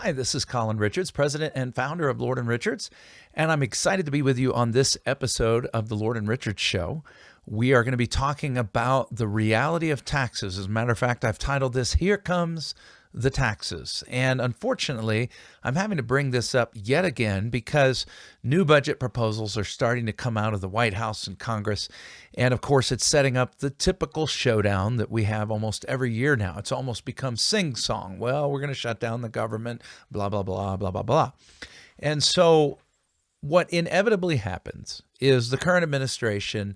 Hi, this is Colin Richards, president and founder of Lord and Richards, and I'm excited to be with you on this episode of the Lord and Richards Show. We are going to be talking about the reality of taxes. As a matter of fact, I've titled this, Here Comes the Taxes. And unfortunately, I'm having to bring this up yet again because new budget proposals are starting to come out of the White House and Congress. And of course, it's setting up the typical showdown that we have almost every year now. It's almost become sing-song. Well, we're going to shut down the government, blah, blah, blah, blah, blah, blah. And so what inevitably happens is the current administration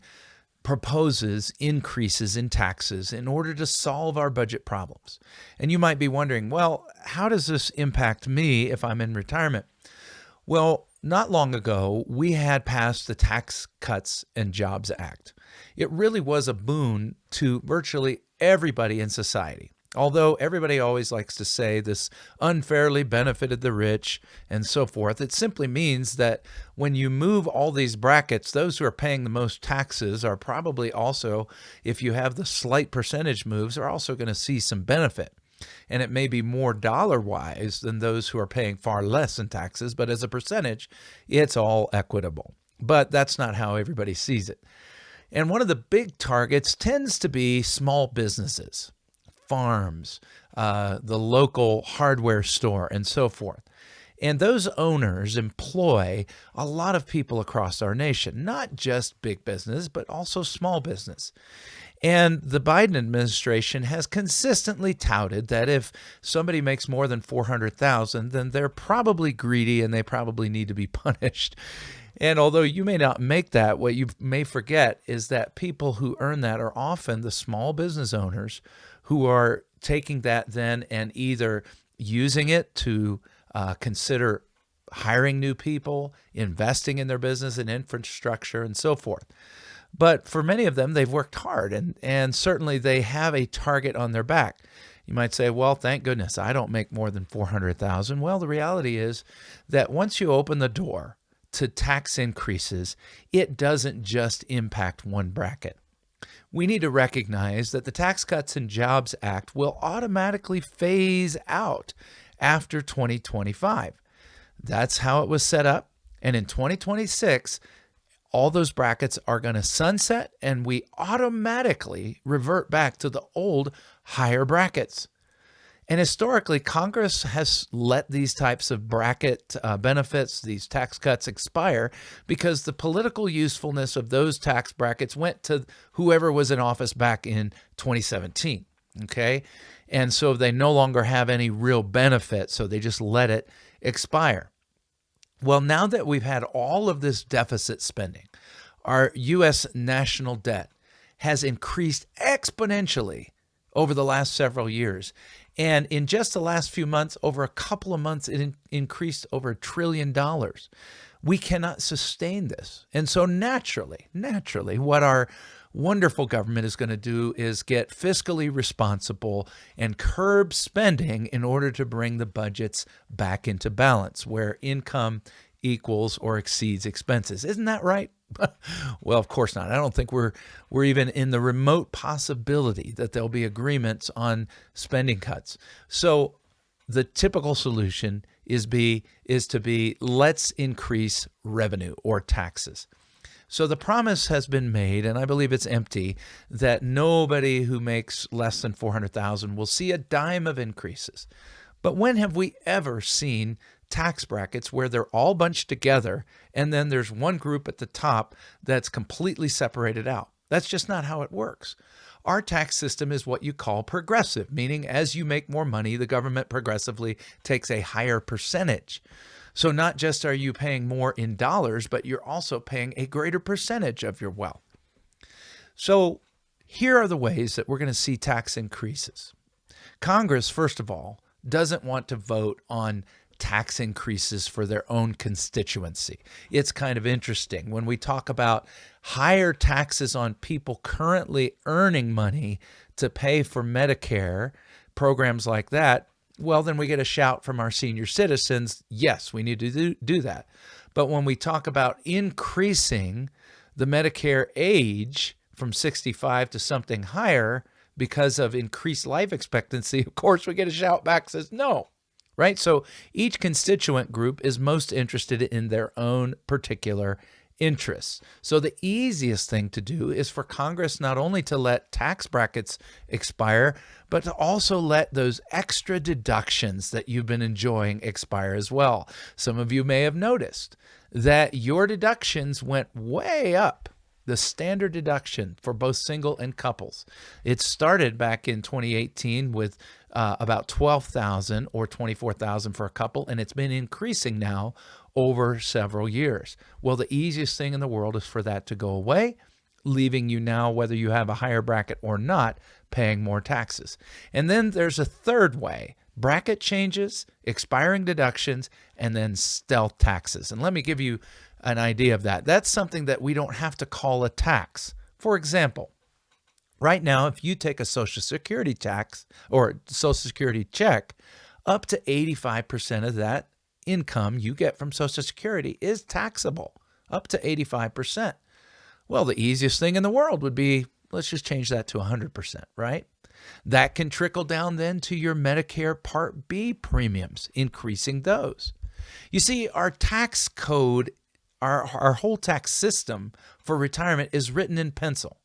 proposes increases in taxes in order to solve our budget problems. And you might be wondering, well, how does this impact me if I'm in retirement? Well, not long ago, we had passed the Tax Cuts and Jobs Act. It really was a boon to virtually everybody in society. Although everybody always likes to say this unfairly benefited the rich and so forth, it simply means that when you move all these brackets, those who are paying the most taxes are probably also, if you have the slight percentage moves, are also going to see some benefit. And it may be more dollar-wise than those who are paying far less in taxes, but as a percentage, it's all equitable. But that's not how everybody sees it. And one of the big targets tends to be small businesses. Farms, the local hardware store, and so forth. And those owners employ a lot of people across our nation, not just big business, but also small business. And the Biden administration has consistently touted that if somebody makes more than $400,000, then they're probably greedy and they probably need to be punished. And although you may not make that, what you may forget is that people who earn that are often the small business owners who are taking that then and either using it to consider hiring new people, investing in their business and infrastructure, and so forth. But for many of them, they've worked hard, and certainly they have a target on their back. You might say, well, thank goodness, I don't make more than $400,000. Well, the reality is that once you open the door to tax increases, it doesn't just impact one bracket. We need to recognize that the Tax Cuts and Jobs Act will automatically phase out after 2025. That's how it was set up. And in 2026, all those brackets are going to sunset and we automatically revert back to the old higher brackets. And historically, Congress has let these types of bracket benefits, these tax cuts expire because the political usefulness of those tax brackets went to whoever was in office back in 2017, okay? And so they no longer have any real benefit, so they just let it expire. Well, now that we've had all of this deficit spending, our U.S. national debt has increased exponentially over the last several years. And in just the last few months, over a couple of months, it increased over $1 trillion. We cannot sustain this. And so naturally, what our wonderful government is going to do is get fiscally responsible and curb spending in order to bring the budgets back into balance, where income equals or exceeds expenses. Isn't that right? Well, of course not. I don't think we're even in the remote possibility that there'll be agreements on spending cuts. So the typical solution is to be let's increase revenue or taxes. So the promise has been made, and I believe it's empty, that nobody who makes less than $400,000 will see a dime of increases. But when have we ever seen tax brackets where they're all bunched together and then there's one group at the top that's completely separated out? That's just not how it works. Our tax system is what you call progressive, meaning as you make more money, the government progressively takes a higher percentage. So not just are you paying more in dollars, but you're also paying a greater percentage of your wealth. So here are the ways that we're going to see tax increases. Congress, first of all, doesn't want to vote on tax increases for their own constituency. It's kind of interesting. When we talk about higher taxes on people currently earning money to pay for Medicare, programs like that, well, then we get a shout from our senior citizens, yes, we need to do that. But when we talk about increasing the Medicare age from 65 to something higher because of increased life expectancy, of course, we get a shout back that says, no, right? So each constituent group is most interested in their own particular interests. So the easiest thing to do is for Congress not only to let tax brackets expire, but to also let those extra deductions that you've been enjoying expire as well. Some of you may have noticed that your deductions went way up. The standard deduction for both single and couples. It started back in 2018 with about $12,000 or $24,000 for a couple, and it's been increasing now over several years. Well, the easiest thing in the world is for that to go away, leaving you now, whether you have a higher bracket or not, paying more taxes. And then there's a third way: bracket changes, expiring deductions, and then stealth taxes. And let me give you an idea of that. That's something that we don't have to call a tax. For example, right now, if you take a Social Security tax or Social Security check, up to 85% of that income you get from Social Security is taxable, up to 85%. Well, the easiest thing in the world would be, let's just change that to 100%, right? That can trickle down then to your Medicare Part B premiums, increasing those. You see, our tax code, our whole tax system for retirement is written in pencil,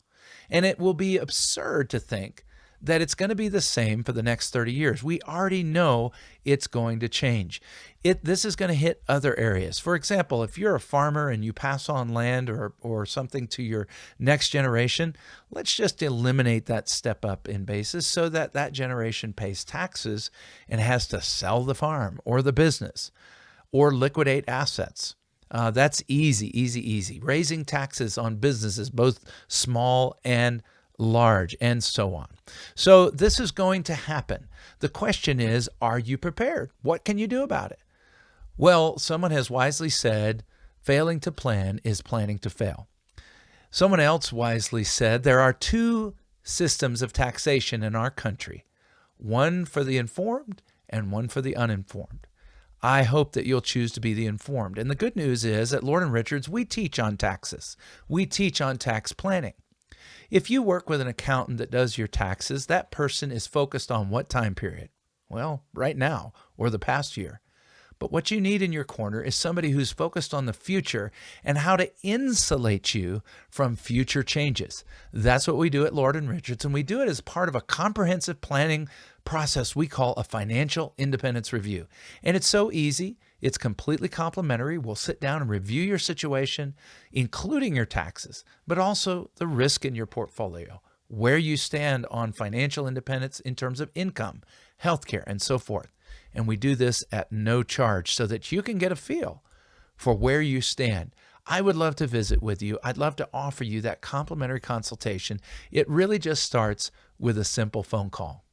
and it will be absurd to think that it's going to be the same for the next 30 years. We already know it's going to change. This is going to hit other areas. For example, if you're a farmer and you pass on land or something to your next generation, let's just eliminate that step up in basis so that that generation pays taxes and has to sell the farm or the business or liquidate assets. That's easy. Raising taxes on businesses, both small and large, and so on. So this is going to happen. The question is, are you prepared? What can you do about it? Well, someone has wisely said, failing to plan is planning to fail. Someone else wisely said, there are two systems of taxation in our country, one for the informed and one for the uninformed. I hope that you'll choose to be the informed. And the good news is at Lord & Richards, we teach on taxes. We teach on tax planning. If you work with an accountant that does your taxes, that person is focused on what time period? Well, right now or the past year. But what you need in your corner is somebody who's focused on the future and how to insulate you from future changes. That's what we do at Lord & Richards, and we do it as part of a comprehensive planning process we call a financial independence review. And it's so easy. It's completely complimentary. We'll sit down and review your situation, including your taxes, but also the risk in your portfolio, where you stand on financial independence in terms of income, healthcare, and so forth. And we do this at no charge so that you can get a feel for where you stand. I would love to visit with you. I'd love to offer you that complimentary consultation. It really just starts with a simple phone call.